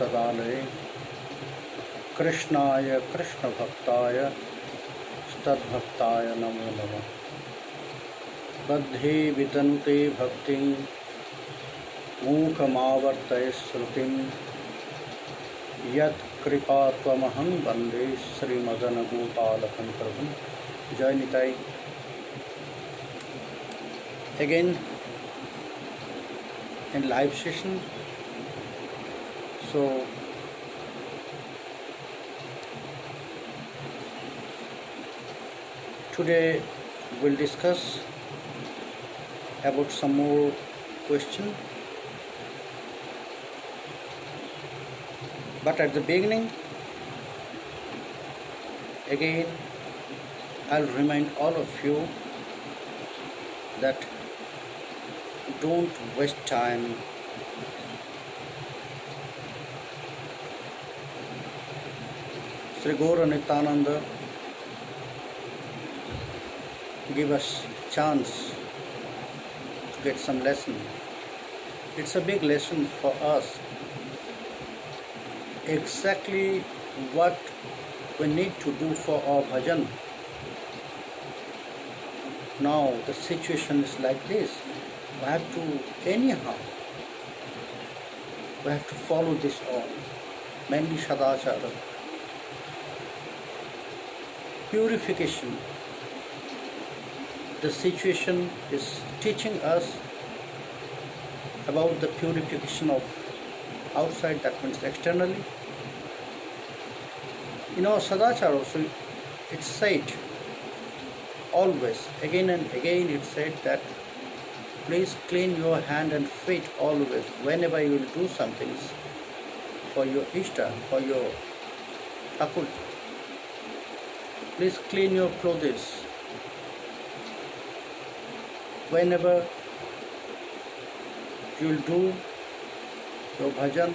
तदालये कृष्णाय कृष्णभक्ताय तद्भक्ताय नमो नमः। बद्धे वितनुते भक्तिं मूकमावर्तय श्रुतिं यत् कृपा त्वमहं वन्दे श्रीमदनगोपालकं प्रभुं। जय Nitai. Again in live session. So today we'll discuss about some more question, but at the beginning again I'll remind all of you that don't waste time. Sri Gaura Nityananda give us chance to get some lesson. It's a big lesson for us. Exactly what we need to do for our bhajan. Now the situation is like this. We have to we have to follow this all. Mainly Sadachara. Purification. The situation is teaching us about the purification of outside, that means externally. In our Sadachara also it's said always, again and again it's said that please clean your hand and feet always whenever you will do something for your Ishta, for your Thakur. Please clean your clothes whenever you will do your bhajan.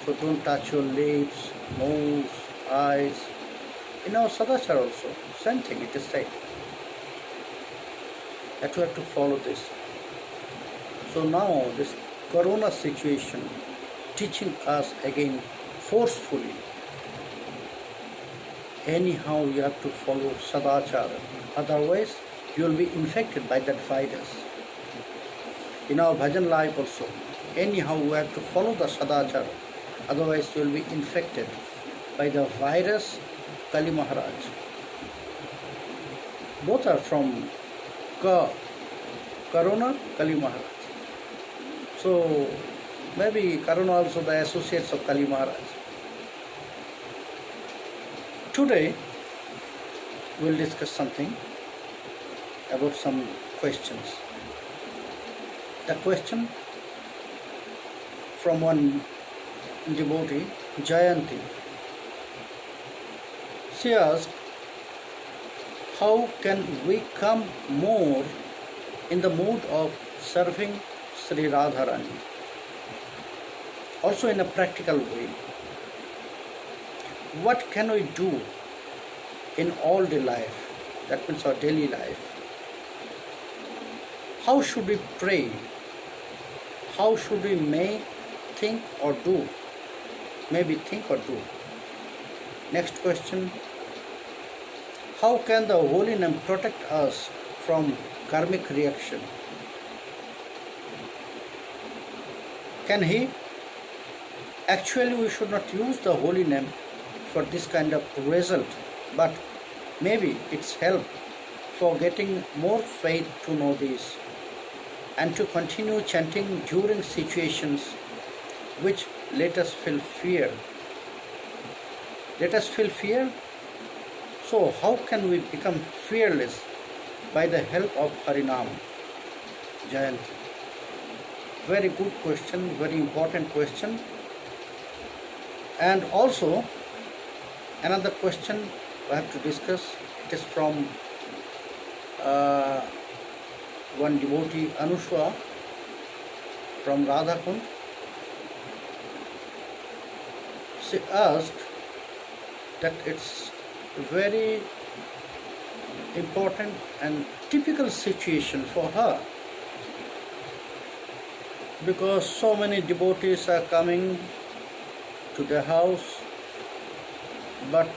So don't touch your lips, nose, eyes. In our Sadachara also, same thing it is said. That we have to follow this. So now this corona situation teaching us again forcefully. Anyhow you have to follow Sadachara. Otherwise you will be infected by that virus. In our bhajan life also, anyhow we have to follow the Sadachara. Otherwise you will be infected by the virus Kali Maharaj. Both are from Corona, Kali Maharaj. So maybe Corona also the associates of Kali Maharaj. Today we'll discuss something about some questions. The question from one devotee, Jayanti. She asked, how can we come more in the mood of serving Sri Radharani? Also in a practical way. What can we do in all day life? That means our daily life. How should we pray? How should we think or do? Maybe think or do. Next question. How can the holy name protect us from karmic reaction? Can he? Actually we should not use the holy name for this kind of result, but maybe it's help for getting more faith to know this and to continue chanting during situations which let us feel fear. Let us feel fear. So how can we become fearless? By the help of Harinam. Jayanti. Very good question, very important question. And also another question we have to discuss. It is from one devotee, Anushwa, from Radhakund. She asked that it's very important and typical situation for her, because so many devotees are coming to their house, but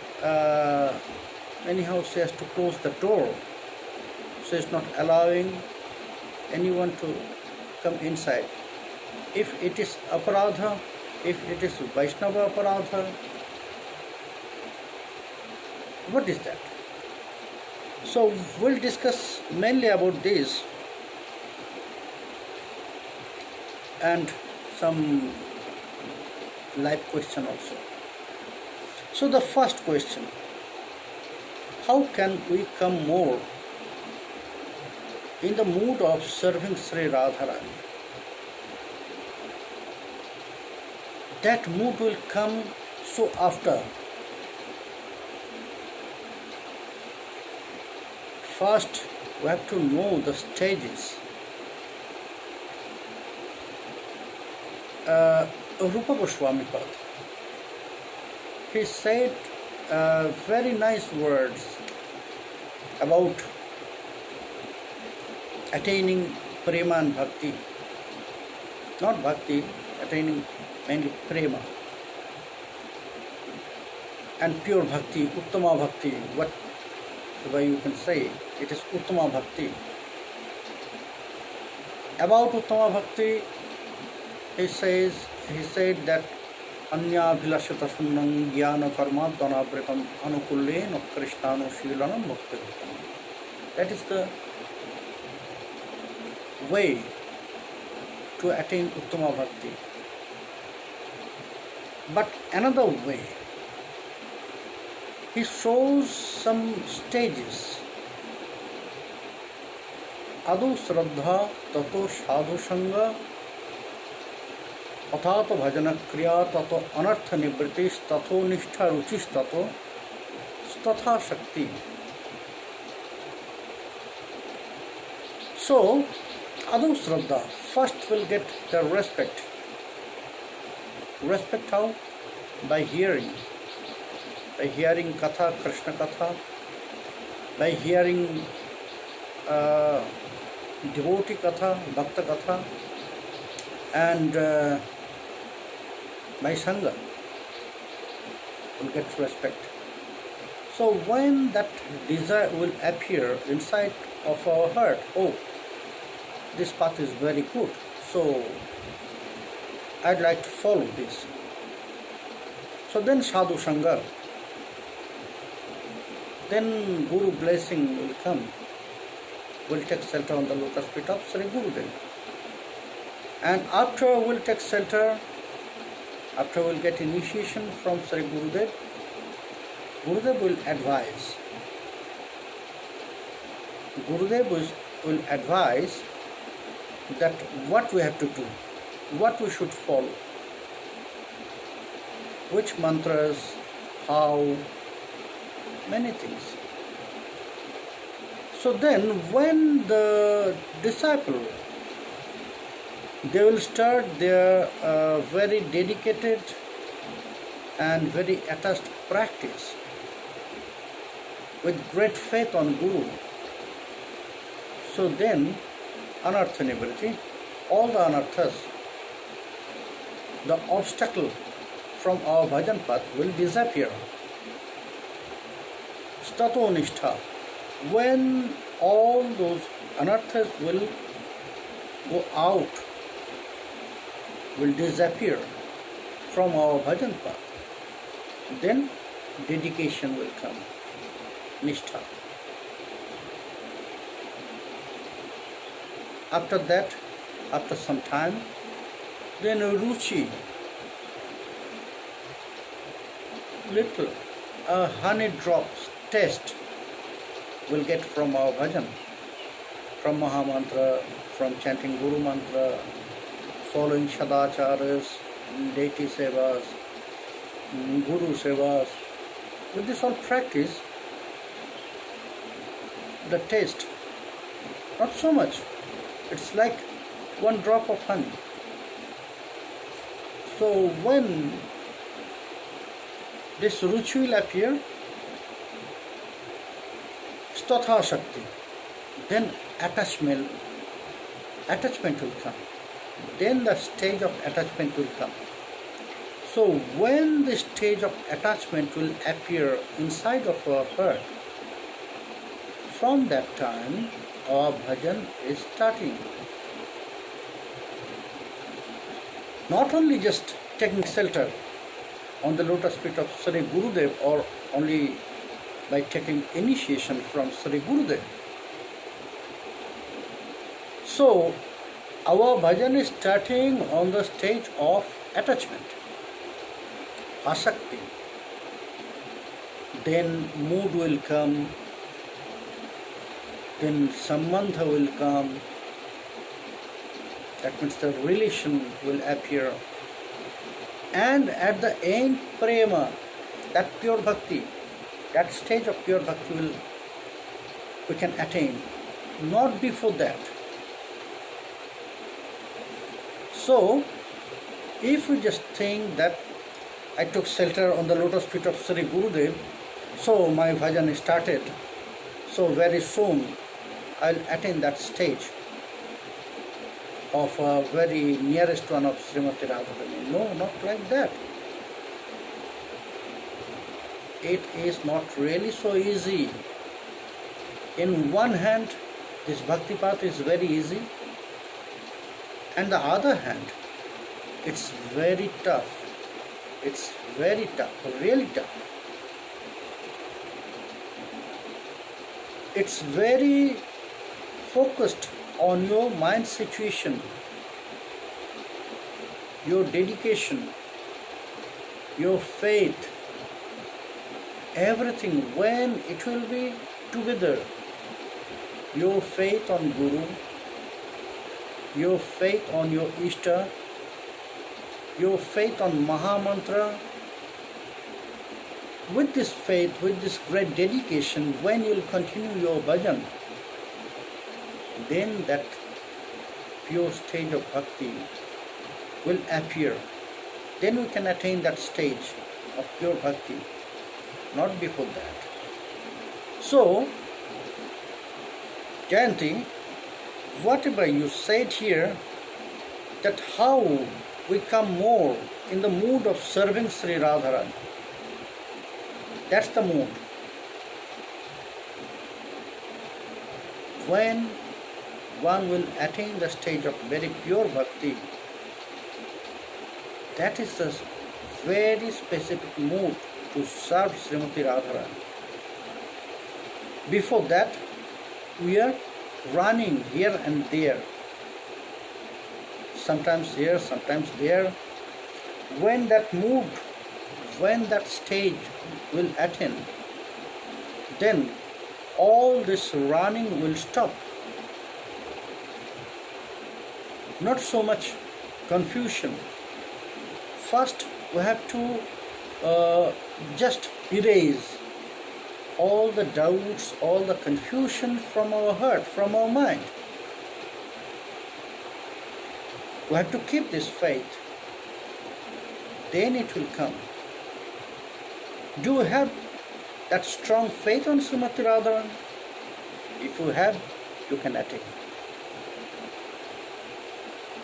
anyhow she has to close the door. She is not allowing anyone to come inside. If it is aparadha, if it is Vaishnava aparadha, what is that? So we'll discuss mainly about this and some live question also. So the first question, how can we come more in the mood of serving Sri Radharani? That mood will come so after. First, we have to know the stages. Rupa Gosvamicharanapada, he said very nice words about attaining prema and bhakti. Not bhakti, attaining mainly prema and pure bhakti, uttama bhakti, whatever you can say, it is uttama bhakti. About uttama bhakti, he said that anya bhilashata sunnam jnana karma dhanavritam anukullena krishnano shilanam bhakti. That is the way to attain uttama bhakti. But another way, he shows some stages. Adu Shraddha Tato Sadhu Sangha Athato Bhajana Kriya Tato Anartha Nibritis Tato Nishtha Ruchis Tato Statha Shakti. So, Adu Shraddha first will get the respect. Respect how? By hearing. By hearing Katha, Krishna Katha, by hearing devotee Katha, Bhakta Katha, and by Sangha will get respect. So when that desire will appear inside of our heart, oh, this path is very good, so I'd like to follow this. So then Sadhu Sangha, then Guru blessing will come, will take shelter on the lotus feet of Sri Gurudev. And after we'll take shelter, after we'll get initiation from Sri Gurudev, Gurudev will advise. Gurudev will advise that what we have to do, what we should follow, which mantras, how, many things. So then when the disciple, they will start their very dedicated and very attached practice with great faith on Guru. So then anartha nivriti, all the anarthas, the obstacle from our bhajan path will disappear. Stato nishtha, when all those anarthas will go out, will disappear from our bhajan path, then dedication will come, nishtha. After that, after some time, then ruchi, little, a honey drops taste will get from our bhajan, from Maha Mantra, from chanting Guru Mantra, following Shadacharas, deity sevas, Guru sevas. With this all practice, the taste, not so much, it's like one drop of honey. So when this ruchi will appear, statha shakti, then attachment will come. Then the stage of attachment will come. So when the stage of attachment will appear inside of our heart, from that time our bhajan is starting. Not only just taking shelter on the lotus feet of Sri Gurudev or only by taking initiation from Sri Gurudev. So our bhajan is starting on the stage of attachment, asakti. Then mood will come, then sambandha will come, that means the relation will appear, and at the end prema, that pure bhakti, that stage of pure bhakti we can attain, not before that. So if we just think that I took shelter on the lotus feet of Sri Gurudev, so my bhajan started, so very soon I'll attain that stage of a very nearest one of Srimati Radharani. No, not like that. It is not really so easy. In one hand, this bhakti path is very easy, and the other hand, it's very tough. It's very tough, really tough. It's very focused on your mind situation, your dedication, your faith, everything. When it will be together, your faith on Guru, your faith on your Ishta, your faith on Maha Mantra. With this faith, with this great dedication, when you will continue your bhajan, then that pure stage of bhakti will appear. Then we can attain that stage of pure bhakti, not before that. So, Jayanti, whatever you said here, that how we come more in the mood of serving Sri Radharani, that's the mood. When one will attain the stage of very pure bhakti, that is the very specific mood to serve Srimati Radharani. Before that, we are running here and there, sometimes here, sometimes there. When that mood, when that stage will attain, then all this running will stop. Not so much confusion. First, we have to just erase all the doubts, all the confusion from our heart, from our mind. We have to keep this faith. Then it will come. Do you have that strong faith on Srimati Radharani? If you have, you can attain.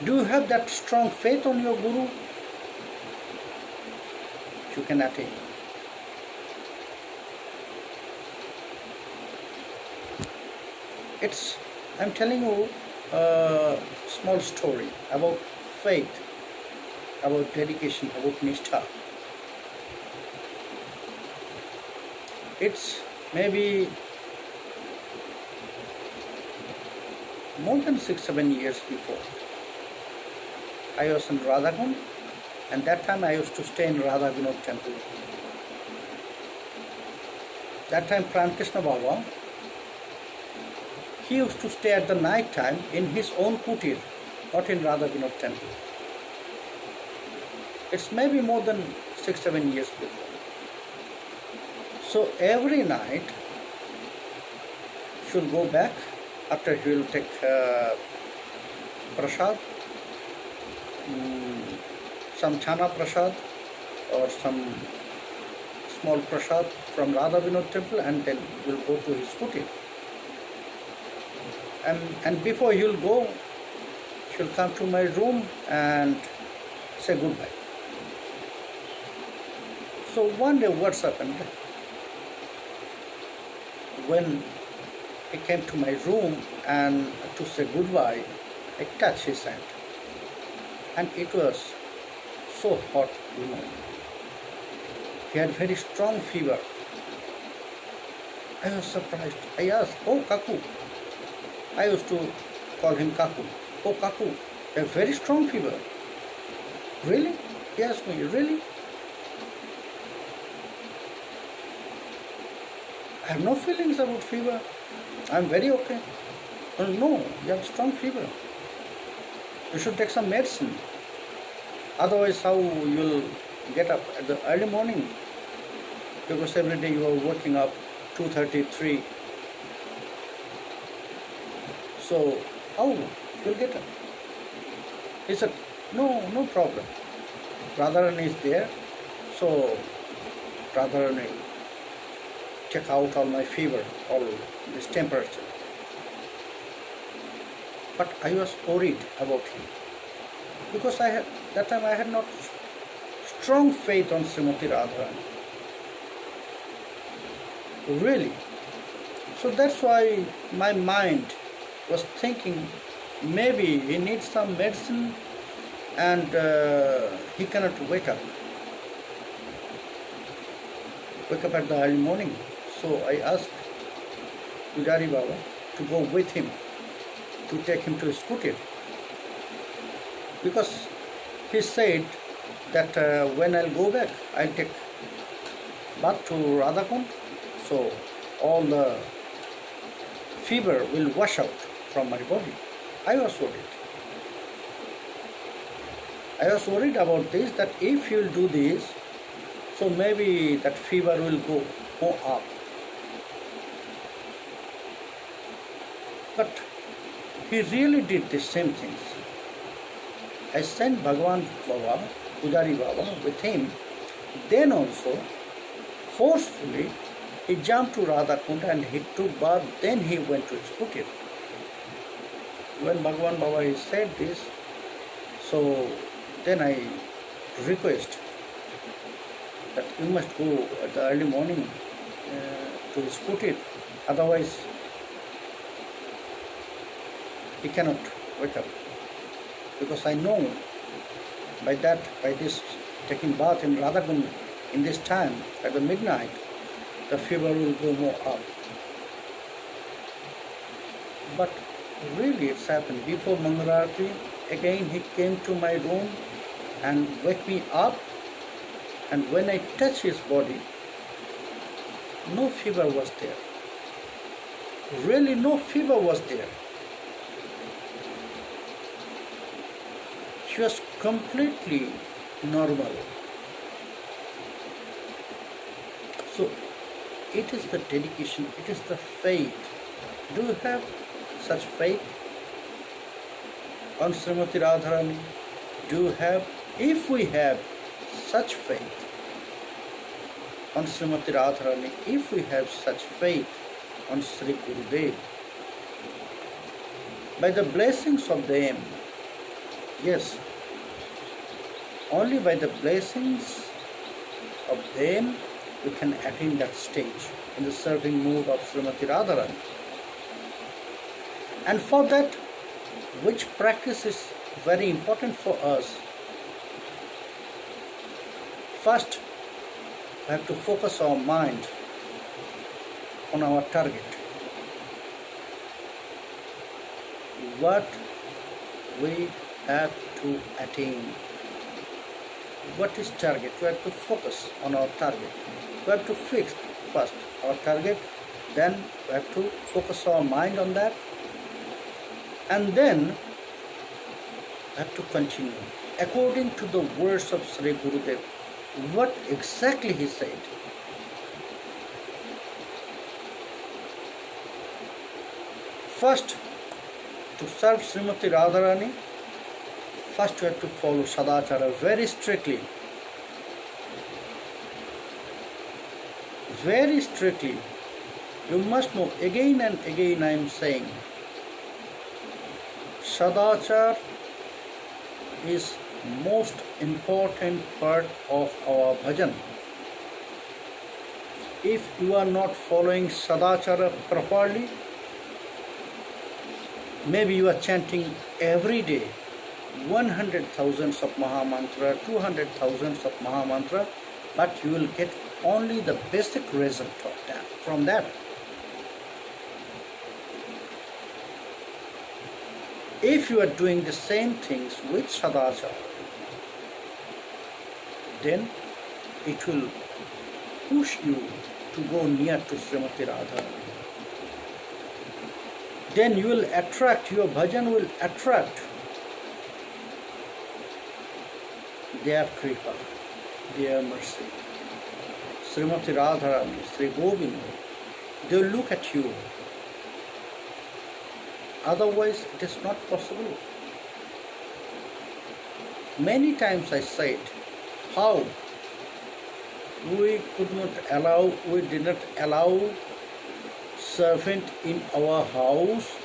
Do you have that strong faith on your Guru? You can attain. I'm telling you a small story about faith, about dedication, about nishtha. It's maybe more than 6-7 years before. I was in Radhakund, and that time I used to stay in Radha Vinod temple. That time Krishna Baba, he used to stay at the night time in his own kutir, not in Radha Vinod temple. It's maybe more than 6-7 years before. So every night she will go back after he will take prasad, some chana prasad or some small prasad from Radha Vinod temple, and then will go to his kutir. And before he will go, she will come to my room and say goodbye. So one day what's happened, when he came to my room and to say goodbye, I touched his hand, and it was so hot, you know. He had very strong fever. I was surprised. I asked, "Oh, Kaku." I used to call him Kaku. "Oh, Kaku, you have very strong fever." "Really?" He asked me, "Really?" "I have no feelings about fever. I'm very okay." "Oh, no, you have strong fever. You should take some medicine. Otherwise, how you'll get up at the early morning? Because every day you are waking up 2:33. So how you'll get up?" He said, "No, no problem. Radharan is there, so Radharan will check out all my fever, all this temperature." But I was worried about him because that time I had not strong faith on Srimati Radharani. Really. So that's why my mind was thinking maybe he needs some medicine and he cannot wake up at the early morning. So I asked Pujari Baba to go with him to take him to his scooter, because he said that when I'll go back, I'll take bath to Radhakund, so all the fever will wash out from my body. I was worried. I was worried about this, that if you'll do this, so maybe that fever will go more up. But he really did the same things. I sent Bhagavan Baba, Pujari Baba with him. Then also, forcefully, he jumped to Radhakund and he took bath, then he went to his kutir. When Bhagavan Baba he said this, so then I request that you must go at the early morning to his kutir, otherwise he cannot wake up. Because I know by this taking bath in Radhakund in this time at the midnight, the fever will go more up. But really it's happened. Before Mangalarati, again he came to my room and wake me up, and when I touched his body, no fever was there. Really no fever was there. She was completely normal. So it is the dedication, it is the faith. Do you have such faith on Srimati Radharani? Do you have? If we have such faith on Srimati Radharani, if we have such faith on Sri Gurudev, by the blessings of them, yes, only by the blessings of them we can attain that stage in the serving mood of Srimati Radharani. And for that, which practice is very important for us, first we have to focus our mind on our target. What we have to attain. What is target? We have to focus on our target. We have to fix first our target, then we have to focus our mind on that, and then we have to continue according to the words of Sri Gurudev. What exactly he said. First, to serve Srimati Radharani, first you have to follow Sadachara very strictly. Very strictly. You must know, again and again I am saying, Sadachar is most important part of our bhajan. if you are not following Sadachara properly, maybe you are chanting every day 100,000s of Mahamantra, 200,000s of Mahamantra, but you will get only the basic result of that, from that. If you are doing the same things with Sadachara, then it will push you to go near to Srimati Radha. Then you will attract, your bhajan will attract their kripa, their mercy. Srimati Radharani, Sri Govinda, they will look at you. Otherwise, it is not possible. Many times I said how we did not allow servant in our house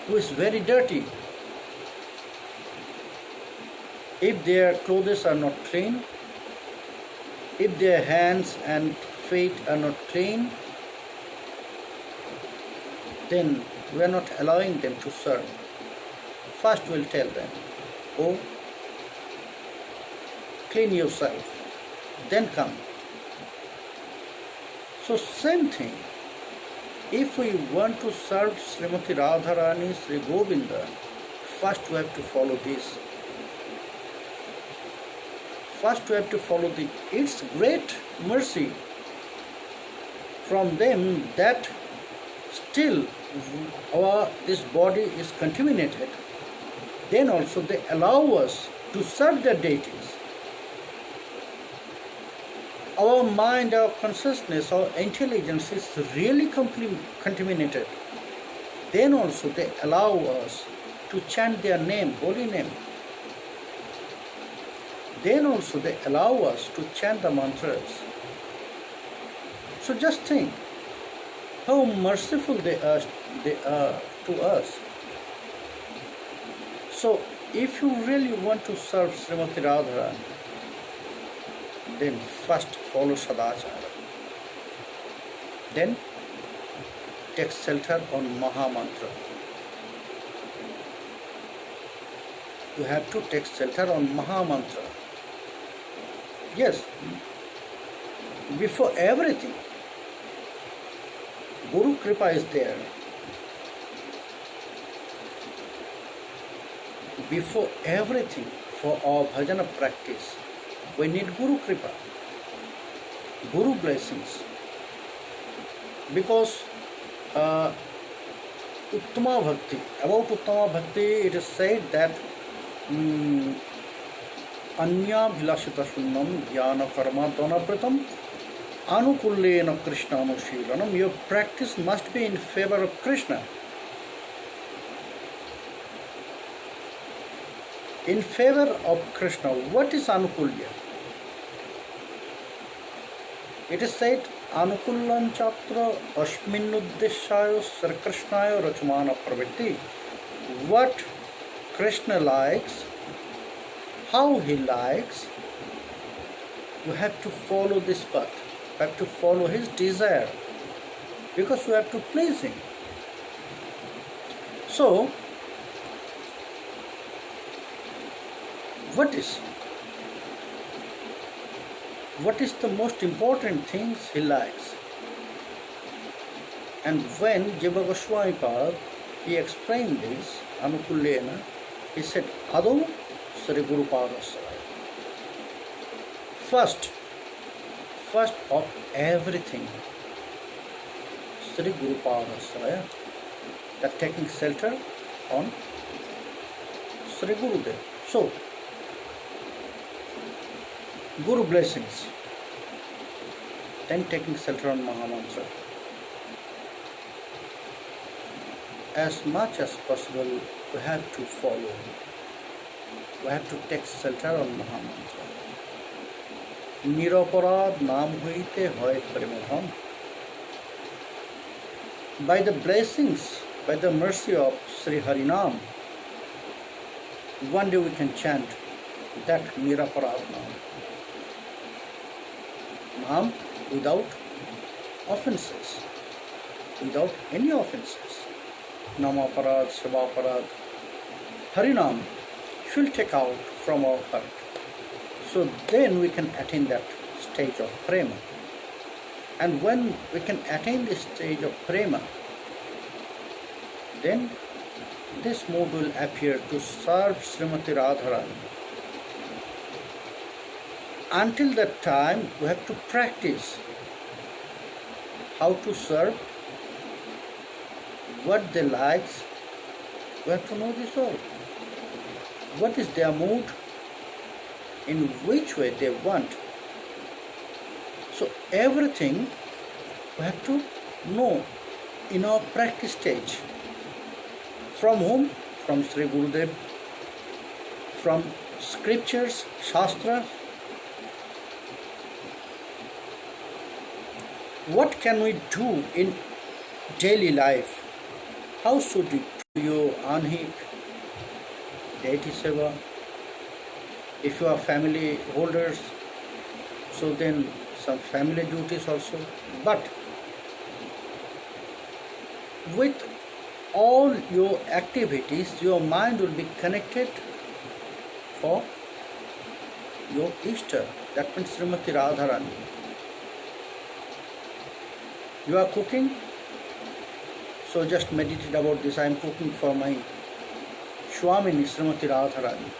who is very dirty. If their clothes are not clean, if their hands and feet are not clean, then we are not allowing them to serve. First we'll tell them, oh, clean yourself, then come. So same thing, if we want to serve Srimati Radharani, Sri Govinda, first we have to follow this. First we have to follow it's great mercy from them that still this body is contaminated. Then also they allow us to serve their deities. Our mind, our consciousness, our intelligence is really contaminated. Then also they allow us to chant their name, holy name. Then also they allow us to chant the mantras. So just think how merciful they are to us. So if you really want to serve Srimati Radharani, then first follow Sadachara. Then take shelter on Mahamantra. You have to take shelter on Mahamantra. Yes, before everything, Guru Kripa is there. Before everything, for our bhajana practice, we need Guru Kripa, Guru blessings. Because Uttama Bhakti, about Uttama Bhakti, it is said that Anya Bhilashita Shunnam Jnana Karma Donapratam Anukullena Krishna Anushilanam. Your practice must be in favor of Krishna. In favor of Krishna, what is Anukulya? It is said, Anukullam Chatra Ashminuddeshayo Sri Krishnaya Rachmana Pravritti. What Krishna likes, how he likes, you have to follow this path. You have to follow his desire, because you have to please him. So, what is the most important things he likes? And when Jiva Gosvamicharanapada, he explained this, Anukullena, he said, Ado Sri Guru Padasraya. First of everything, Sri Guru Padasraya, that taking shelter on Sri Gurudev. So, Guru blessings, then taking shelter on Mahamantra. As much as possible, we have to follow. We have to take shelter on Mahamantra. Niraparad naam huite hoy premadham. By the blessings, by the mercy of Sri Harinam, one day we can chant that Niraparad naam. Naam without offenses, without any offenses. Namaparad, Shivaparad, Harinam should take out from our heart. So then we can attain that stage of prema. And when we can attain this stage of prema, then this mood will appear to serve Srimati Radharani. Until that time, we have to practice how to serve, what they like. We have to know this all. What is their mood, in which way they want. So everything we have to know in our practice stage. From whom? From Sri Gurudev, from scriptures, shastras. What can we do in daily life? How should we do your anhik, deity seva? If you are family holders, so then some family duties also. But with all your activities, your mind will be connected for your Ishta. That means Srimati Radharani. You are cooking, so just meditate about this. I am cooking for my Swamini Srimati Radharani.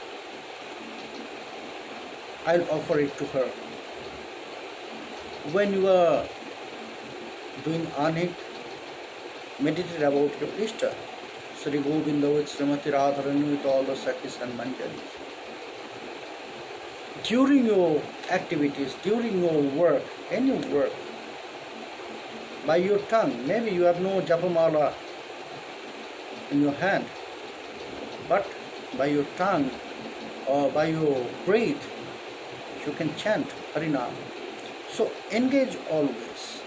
I'll offer it to her. When you are doing anhik, meditate about your Ishta, Sri Govinda with Srimati Radharani with all the Sakhis and Manjaris. During your activities, during your work, any work, by your tongue, maybe you have no japamala in your hand, but by your tongue or by your breath, you can chant Harinam. So engage always.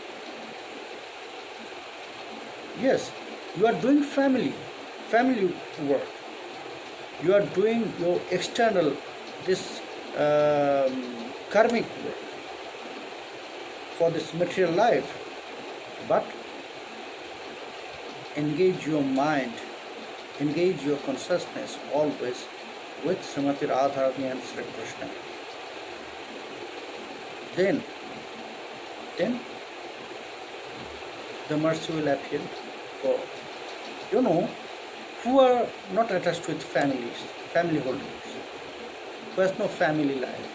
Yes, you are doing family work. You are doing your external, this karmic work for this material life. But engage your mind, engage your consciousness always with Srimati Radharani and Sri Krishna. Then the mercy will appear for, who are not attached with family holders, who has no family life,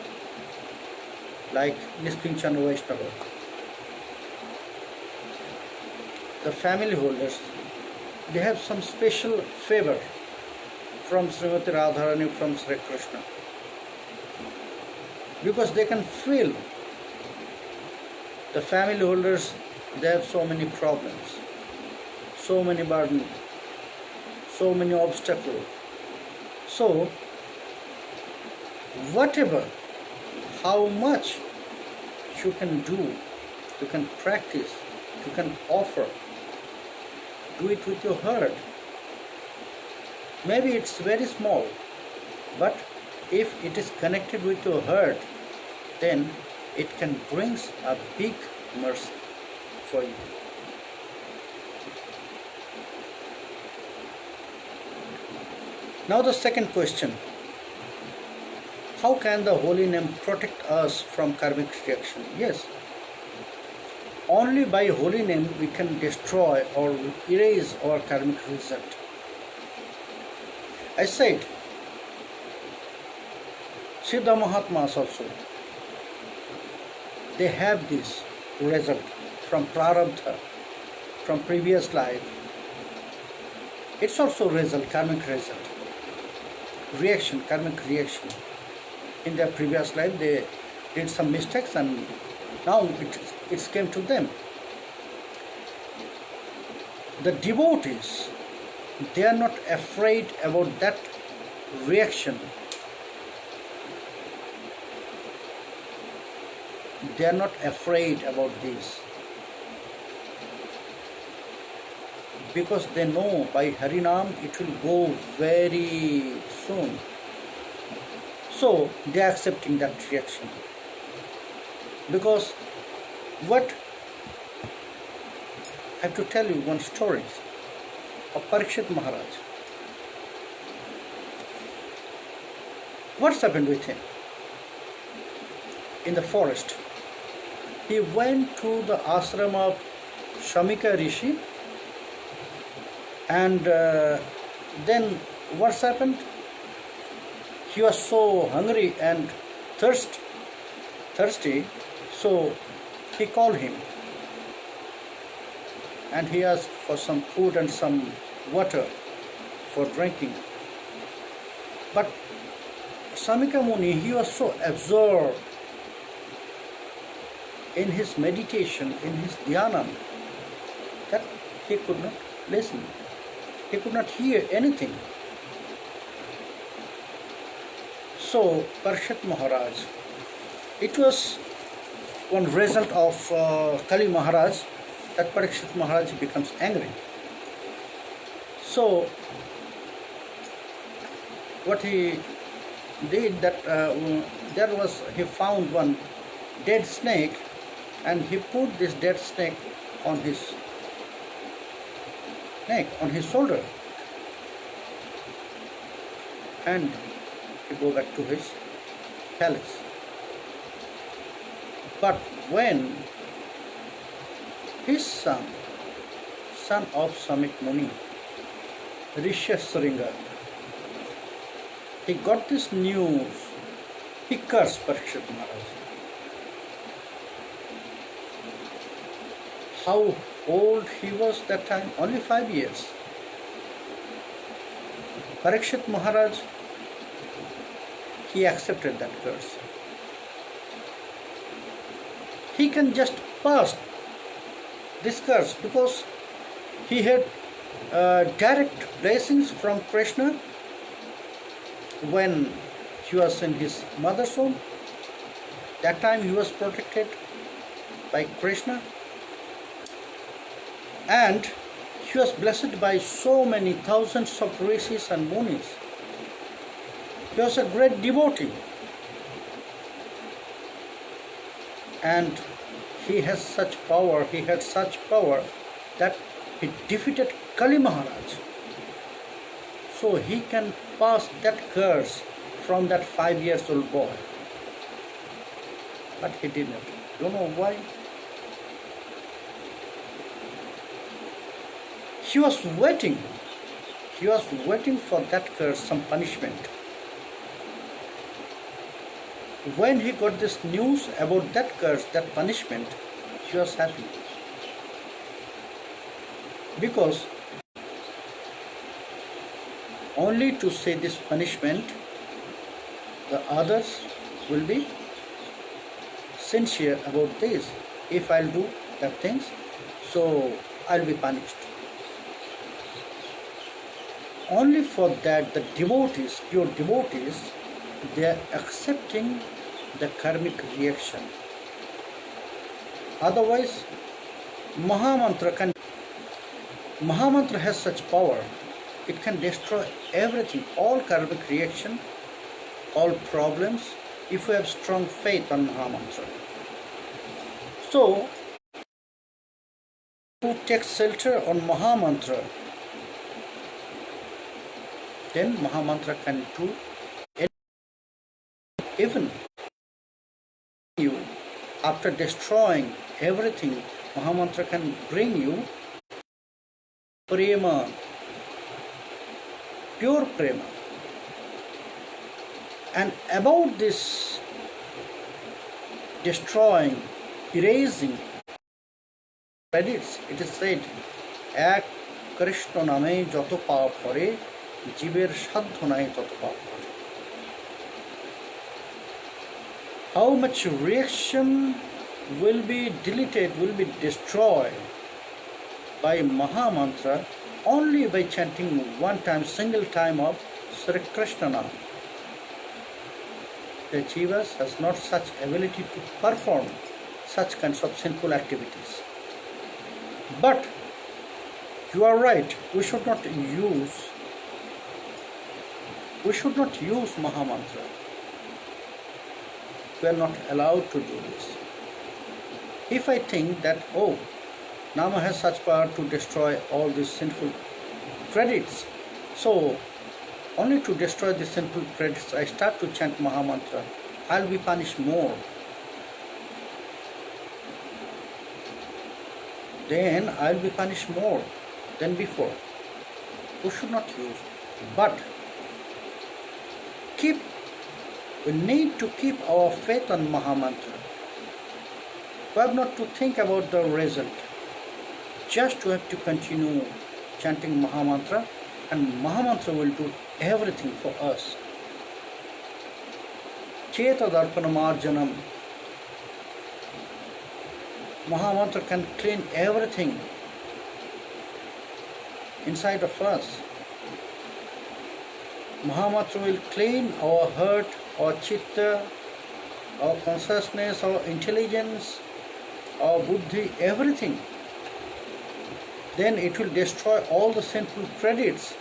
like Niskinchan Vaishnava. The family holders, they have some special favor from Srimati Radharani, from Sri Krishna, because they can feel the family holders, they have so many problems, so many burdens, so many obstacles. So, whatever, how much you can do, you can practice, you can offer, do it with your heart. Maybe it's very small, but if it is connected with your heart, then it can bring a big mercy for you. Now the second question. How can the holy name protect us from karmic reaction? Yes. Only by holy name we can destroy or erase our karmic result. I said, Siddha Mahatmas also, they have this result from prarabdha, from previous life. It's also result, karmic result, reaction, karmic reaction. In their previous life they did some mistakes and now it came to them. The devotees, they are not afraid about that reaction. They are not afraid about this, because they know by Harinam it will go very soon. So they are accepting that reaction, because what I have to tell you one story of Parikshit Maharaj. What's happened with him? In the forest, he went to the ashram of Shamika Rishi, and then what's happened? He was so hungry and thirsty, so he called him and he asked for some food and some water for drinking. But Samika Muni, he was so absorbed in his meditation, in his dhyanam, that he could not listen. He could not hear anything. So Parikshit Maharaj, it was one result of Kali Maharaj that Parikshit Maharaj becomes angry. So what he did, that he found one dead snake and he put this dead snake on his neck, on his shoulder, and he go back to his palace. But when his son of Samik Muni, Rishyasringa, he got this news, he cursed Parikshit Maharaj. How old he was that time? Only 5 years. Parikshit Maharaj, he accepted that curse. He can just pass this curse because he had direct blessings from Krishna when he was in his mother's home. That time he was protected by Krishna, and he was blessed by so many thousands of rishis and munis. He was a great devotee, and he had such power that he defeated Kali Maharaj. So he can pass that curse from that 5 years old boy. But he didn't. Don't know why. He was waiting for that curse, some punishment. When he got this news about that curse, that punishment, he was happy. Because only to say this punishment, the others will be sincere about this. If I'll do that things, so I'll be punished. Only for that the devotees, pure devotees, they are accepting the karmic reaction. Otherwise, Mahamantra has such power, it can destroy everything, all karmic reaction, all problems, if we have strong faith on Mahamantra. So, who takes shelter on Mahamantra, then Mahamantra can do anything. Even you, after destroying everything, Mahamantra can bring you prema, pure prema. And about this destroying, erasing credits, it is said, এক কৃষ্ণ নামে যত পাপ করে জীবের সাধ্য নাই তত পাপ করে. How much reaction will be deleted, will be destroyed by Mahamantra only by chanting one time, single time of Sri Krishna Nam. The Jivas has not such ability to perform such kinds of sinful activities. But you are right, we should not use Mahamantra. We are not allowed to do this. If I think that, Nama has such power to destroy all these sinful credits. So, only to destroy the sinful credits, I start to chant Mahamantra. I'll be punished more. Then I'll be punished more than before. We should not use. But we need to keep our faith on Mahamantra. We have not to think about the result. Just we have to continue chanting Mahamantra, and Mahamantra will do everything for us. Cheta Darpanamarjanam. Mahamantra can clean everything inside of us. Mahamantra will clean our heart, our chitta, our consciousness, our intelligence, our buddhi, everything. Then it will destroy all the sinful credits.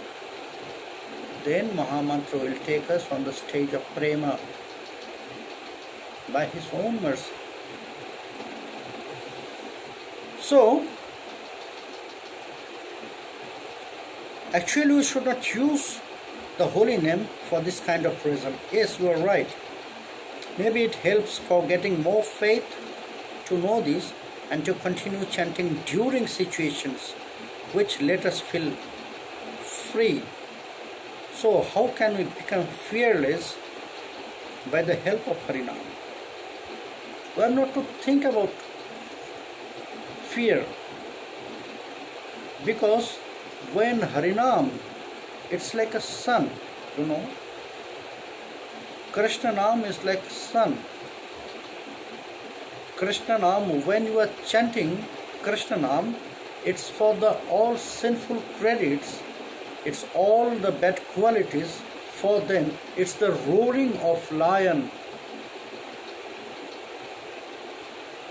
Then Mahamantra will take us on the stage of prema by his own mercy. So, actually we should not use the holy name for this kind of result. Yes, you are right. Maybe it helps for getting more faith to know this and to continue chanting during situations which let us feel free. So how can we become fearless? By the help of Harinam. We are not to think about fear, because when Harinam, it's like a sun, Krishna Nam is like sun. Krishna Nam, when you are chanting Krishna Nam, it's for the all sinful credits, it's all the bad qualities. For them, it's the roaring of lion.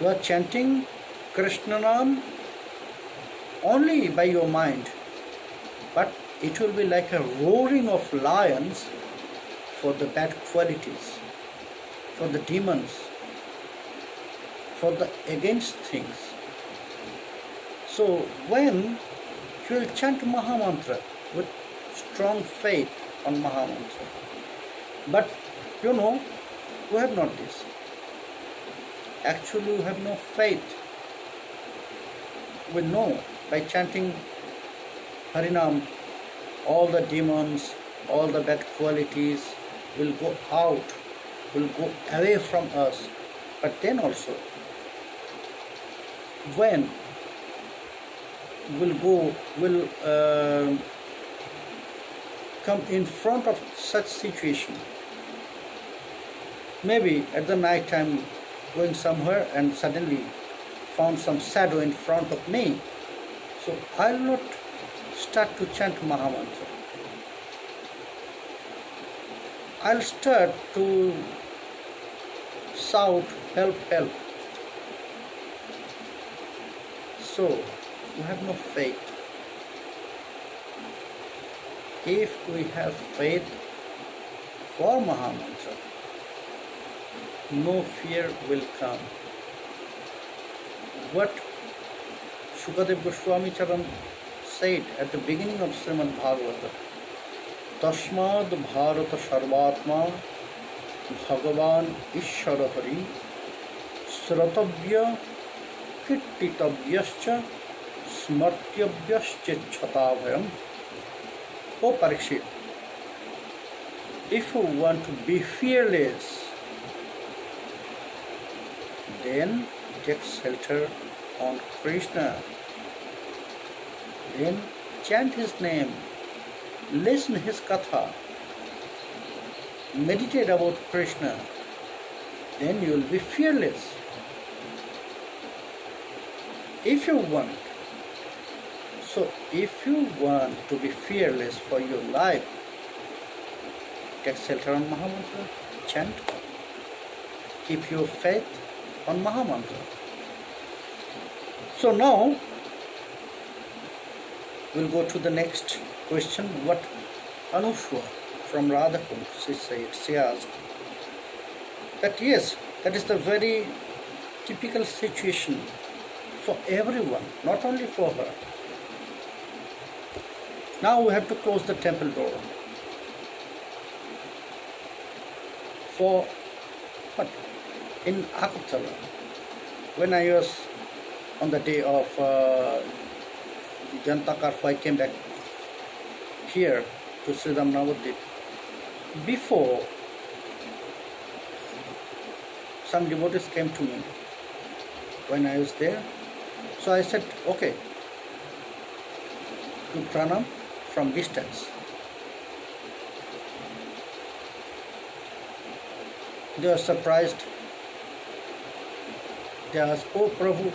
You are chanting Krishna Nam only by your mind, but it will be like a roaring of lions for the bad qualities, for the demons, for the against things. So when you will chant Mahamantra with strong faith on Mahamantra, but we have not this. Actually, we have no faith. We know by chanting Harinam, all the demons, all the bad qualities will go out, will go away from us. But then also, when will come in front of such situation, maybe at the night time going somewhere and suddenly found some shadow in front of me, so I'll not start to chant Mahamantra. I'll start to shout, help, help. So we have no faith. If we have faith for Mahamantra, no fear will come. What Gosvamicharanapada said at the beginning of Srimad Bhagavata, Tasmad Bharata Sarvatma Bhagavan Ishvara Hari Sratavya Kittitavyascha Smartyavyascha Chhatavayam. O Parikshit, if you want to be fearless, then take shelter on Krishna. Then chant his name, listen his katha, meditate about Krishna. Then you will be fearless. If you want to be fearless for your life, take shelter on Mahamantra, chant, keep your faith on Mahamantra. So now we'll go to the next question. What Anushwa from Radhakund, she asked that yes, that is the very typical situation for everyone, not only for her. Now we have to close the temple door. For what? In Agartala, when I was on the day of Janata Karfu, I came back here to Sridham Navadip. Before, some devotees came to me when I was there. So I said, okay, do pranam from distance. They were surprised. They asked, oh Prabhu,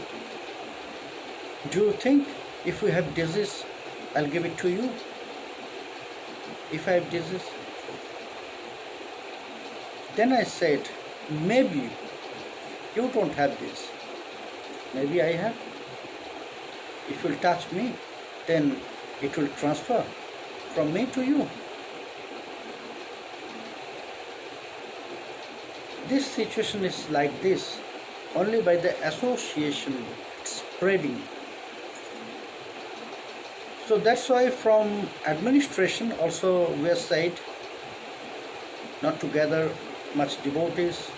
do you think if we have disease, I'll give it to you? If I have disease? Then I said, maybe you don't have this. Maybe I have. If you'll touch me, then it will transfer from me to you. This situation is like this, only by the association spreading. So that's why from administration also we are said not to gather much devotees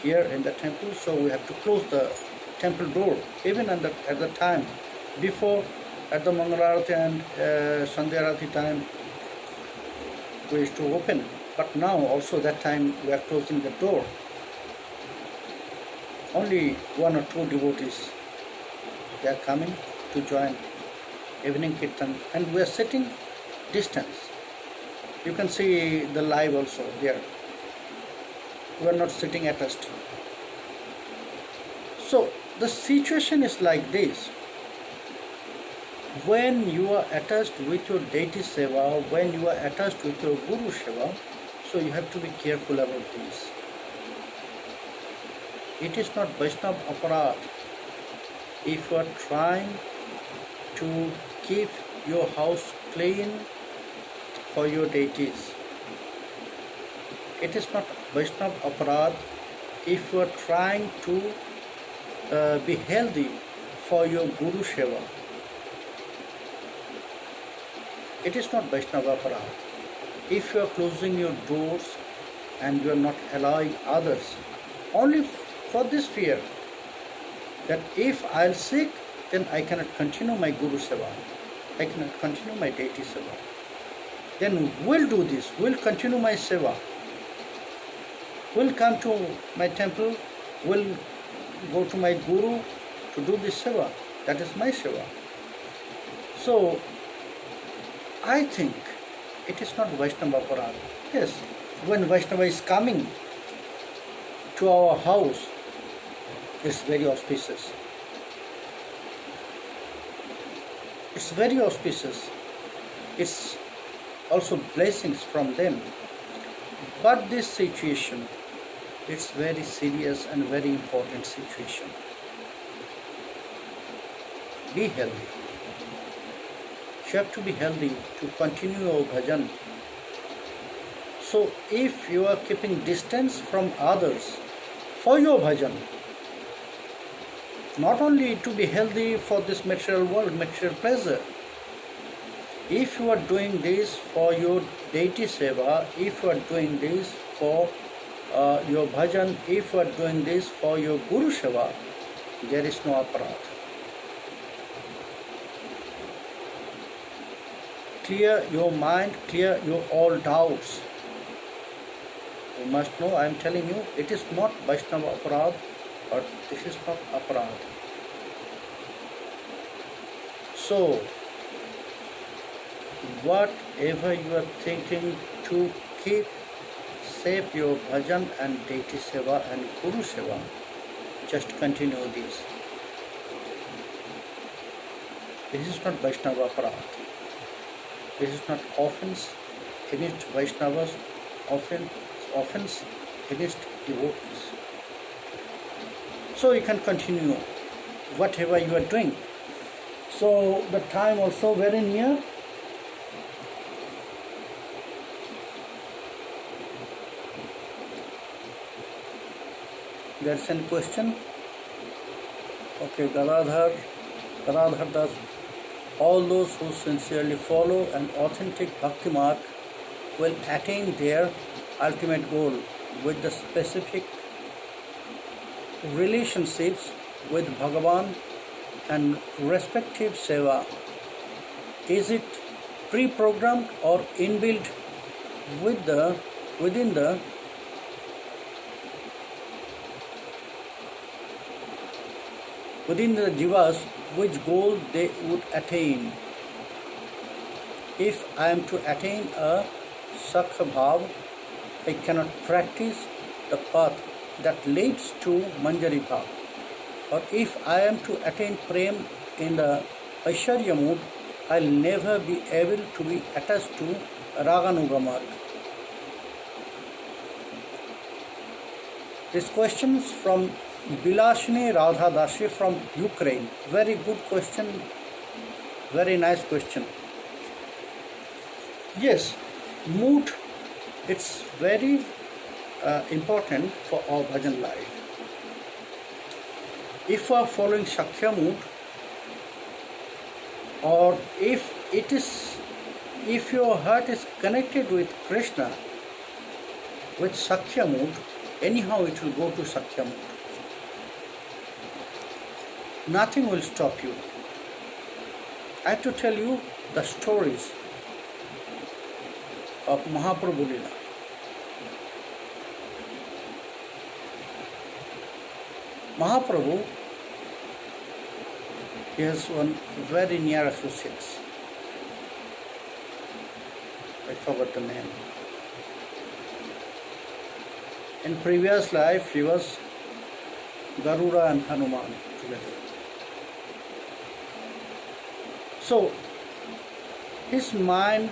here in the temple, so we have to close the temple door. Even at the time before, at the Mangalarati and Sandhyarati time, we used to open, but now also that time we are closing the door. Only one or two devotees, they are coming to join evening kirtan, and we are sitting distance. You can see the live also there. We are not sitting attached. So the situation is like this. When you are attached with your deity seva, when you are attached with your guru seva, so you have to be careful about this. It is not Vaishnava aparadh if you are trying to keep your house clean for your deities. It is not Vaishnava aparadh if you are trying to be healthy for your guru seva. It is not Vaishnava aparadh if you are closing your doors and you are not allowing others, only for this fear that if I'll sick, then I cannot continue my guru seva, I cannot continue my deity seva. Then we'll do this, we'll continue my seva, we'll come to my temple, we'll go to my guru to do this seva. That is my seva. So I think it is not Vaishnava aparadh. Yes, when Vaishnava is coming to our house, it's very auspicious. It's very auspicious. It's also blessings from them. But this situation, it's very serious and very important situation. Be healthy. You have to be healthy to continue your bhajan. So if you are keeping distance from others for your bhajan, not only to be healthy for this material world, material pleasure, if you are doing this for your deity seva, if you are doing this for your bhajan, if you are doing this for your guru seva, there is no aparadh. Clear your mind, clear your all doubts. You must know, I am telling you, it is not Vaishnava aparadh, or this is not aparadh. So, whatever you are thinking to keep safe your bhajan and deity seva and guru seva, just continue this. This is not Vaishnava aparadh. This is not offense against Vaishnavas, offense against devotees. So you can continue whatever you are doing. So the time also very near. There's a question. Okay, Gadadhar Das, all those who sincerely follow an authentic bhakti mark will attain their ultimate goal with the specific relationships with Bhagavan and respective seva. Is it pre-programmed or inbuilt within the jivas which goal they would attain? If I am to attain a Sakha Bhav, I cannot practice the path that leads to Manjari Bhav. Or if I am to attain Prem in the Aishwarya mood, I'll never be able to be attached to Raganuga Marg. This question is from Bilashini Radha Dashi from Ukraine. Very good question, very nice question. Yes, mood, it's very important for our bhajan life. If we are following Shakya mood, or if your heart is connected with Krishna, with Sakya mood, anyhow it will go to Sakya mood. Nothing will stop you. I have to tell you the stories of Mahaprabhu Lila. Mahaprabhu, he has one very near associates. I forgot the name. In previous life, he was Garuda and Hanuman together. So, his mind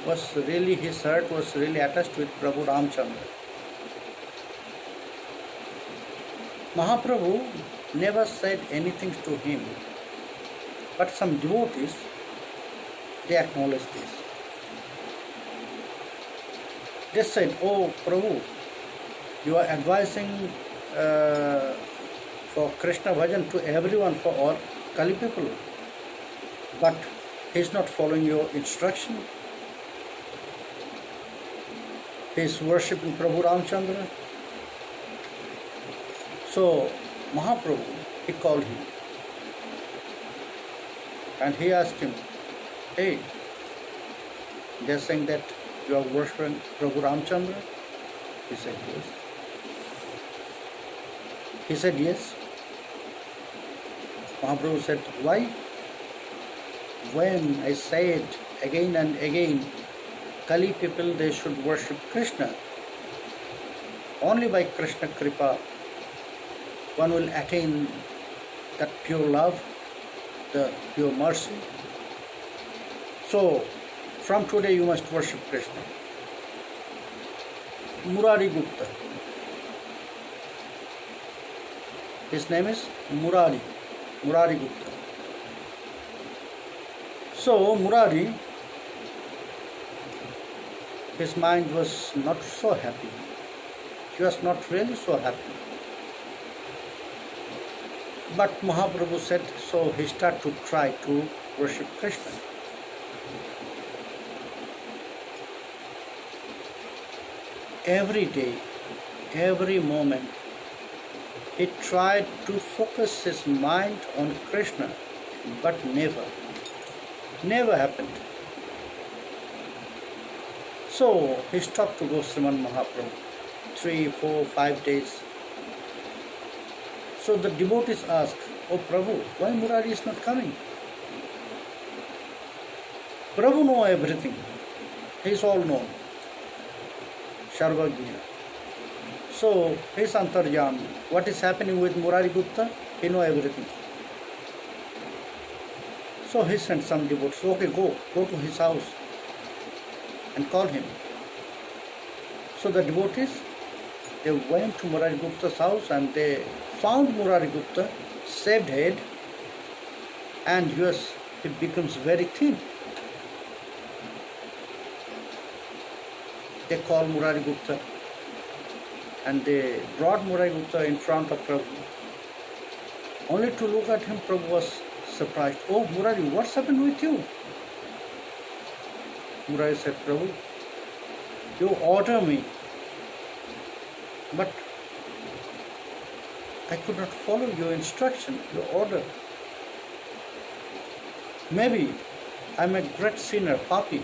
was really, his heart was really attached with Prabhu Ramchandra. Mahaprabhu never said anything to him, but some devotees, they acknowledged this. They said, "Oh Prabhu, you are advising for Krishna bhajan to everyone, for all Kali people, but he is not following your instruction. He is worshipping Prabhu Ramchandra." So Mahaprabhu, he called him and he asked him, "Hey, they are saying that you are worshipping Prabhu Ramchandra?" He said, "Yes." He said, "Yes." Mahaprabhu said, "Why? When I said again and again, Kali people, they should worship Krishna. Only by Krishna Kripa one will attain that pure love, the pure mercy. So, from today you must worship Krishna." Murari Gupta. His name is Murari Gupta. So, Murari, his mind was not so happy. He was not really so happy. But Mahaprabhu said, so he started to try to worship Krishna. Every day, every moment, he tried to focus his mind on Krishna, but never happened. So he stopped to go Sriman Mahaprabhu 3, 4, 5 days. So the devotees asked, "Oh Prabhu, why Murari is not coming?" Prabhu knows everything. He is all known. Sarvagya. So he is Antarjami. What is happening with Murari Gupta? He knows everything. So he sent some devotees. Okay, go to his house and call him. So the devotees, they went to Murari Gupta's house and they found Murari Gupta, shaved head, and yes, he becomes very thin. They called Murari Gupta and they brought Murari Gupta in front of Prabhu. Only to look at him, Prabhu was surprised. Oh, Murari, what's happened with you? Murari said, Prabhu, you order me, but I could not follow your instruction, your order. Maybe I'm a great sinner, papi.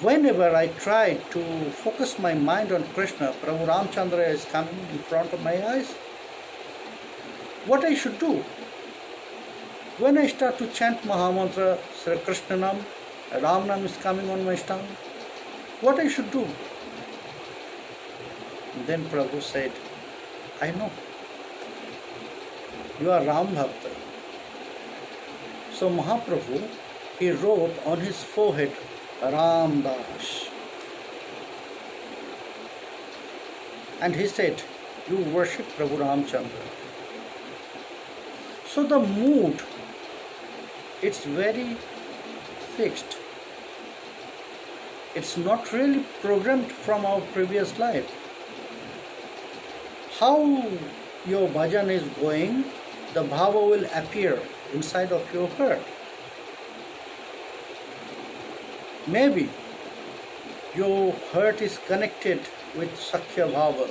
Whenever I try to focus my mind on Krishna, Prabhu Ramchandra is coming in front of my eyes. What I should do? When I start to chant Mahamantra, Sri Krishna Nam, Ram Nam is coming on my tongue. What I should do? Then Prabhu said, I know. You are Ram Bhakta. So Mahaprabhu, he wrote on his forehead, Ram Das. And he said, you worship Prabhu Ramchandra. So the mood, it's very fixed. It's not really programmed from our previous life. How your bhajan is going, the bhava will appear inside of your heart. Maybe your heart is connected with Sakhya Bhava.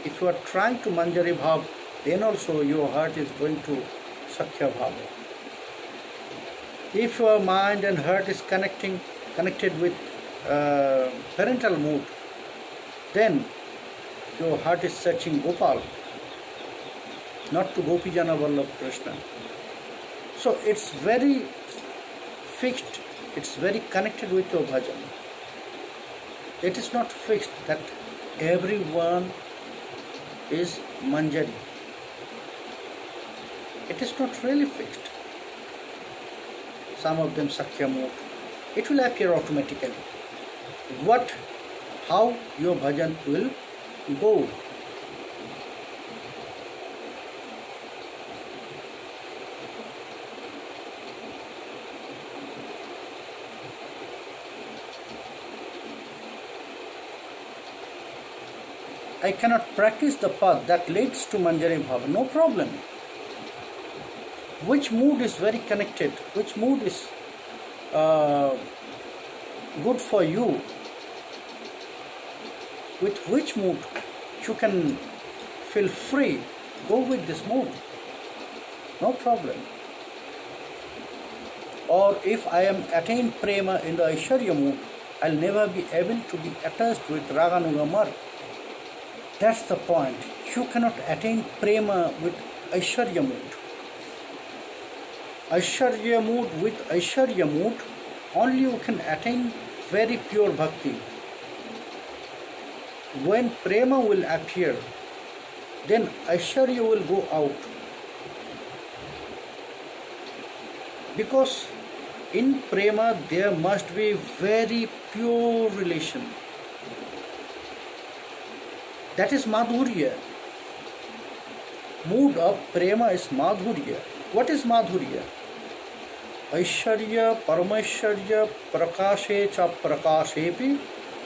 If you are trying to Manjari Bhav, then also your heart is going to Sakhya Bhava. If your mind and heart is connected with parental mood, then your heart is searching Gopal, not to Gopijana Vallabh Krishna. So it's very fixed, it's very connected with your bhajan. It is not fixed that everyone is Manjari. It is not really fixed. Some of them Sakhya mood. It will appear automatically. How your bhajan will go. I cannot practice the path that leads to Manjari Bhava. No problem. Which mood is very connected? Which mood is good for you? With which mood you can feel free? Go with this mood. No problem. Or if I am attained prema in the Aishwarya mood, I'll never be able to be attached with Raganuga Marg. That's the point. You cannot attain prema with Aishwarya mood. Aishwarya mood with Aishwarya mood, only you can attain very pure bhakti. When prema will appear, then Aishwarya will go out. Because in prema there must be very pure relation. That is Madhurya. Mood of prema is Madhurya. What is Madhurya? Aishwarya, Paramaishwarya, Prakashe cha Prakashepi,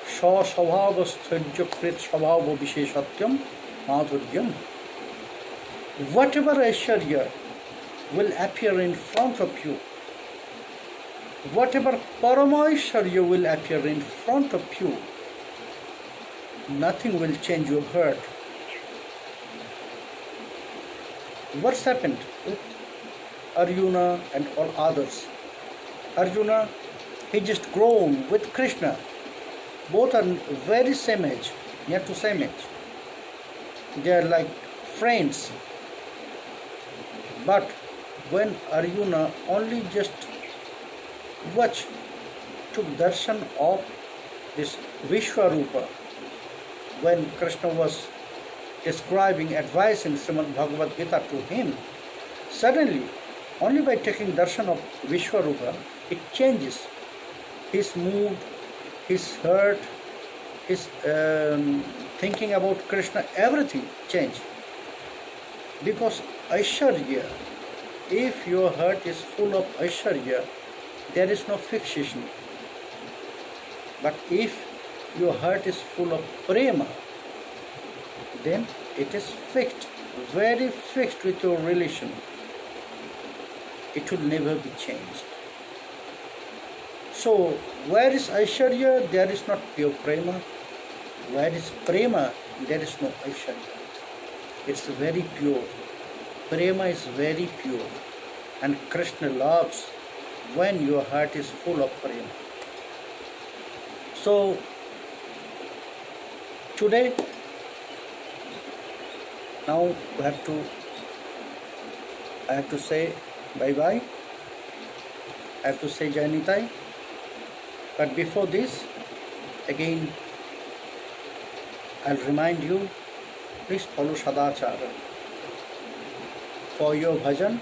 Swabhavasthajya Krit Swabhava Visheshatyam, Madhuryam. Whatever Aishwarya will appear in front of you, whatever Paramaishwarya will appear in front of you, nothing will change your heart. What's happened with Arjuna and all others? Arjuna, he just grown with Krishna. Both are very same age, near to same age. They are like friends. But when Arjuna only just took darshan of this Vishwarupa, when Krishna was describing, advising Srimad Bhagavad Gita to him, suddenly, only by taking darshan of Vishwarupa, it changes his mood, his heart, his thinking about Krishna, everything changed. Because Aishwarya, if your heart is full of Aishwarya, there is no fixation. But if your heart is full of prema, then it is fixed. very fixed with your relation, it will never be changed. So, where is Aishwarya, there is not pure prema. Where is prema, there is no Aishwarya. It's very pure. Prema is very pure. And Krishna loves when your heart is full of prema. So, today, now I have to say bye-bye. I have to say Jai Nitai. But before this, again, I'll remind you, please follow Sadachara for your bhajan,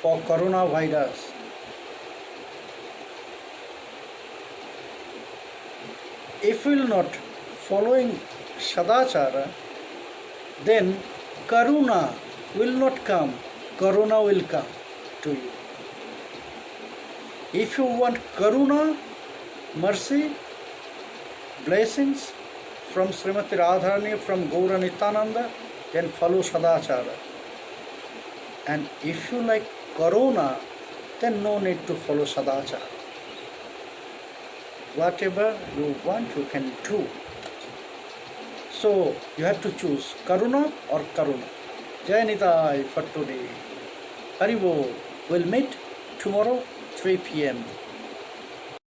for coronavirus. If you will not following Sadachara, then Karuna will not come, Corona will come to you. If you want Karuna, mercy, blessings from Srimati Radharani, from Gaura Nityananda, then follow Sadachara. And if you like Corona, then no need to follow Sadachara. Whatever you want, you can do. So, you have to choose Karuna or Karuna. Jai Nitai for today. Haribo. We'll meet tomorrow 3 p.m.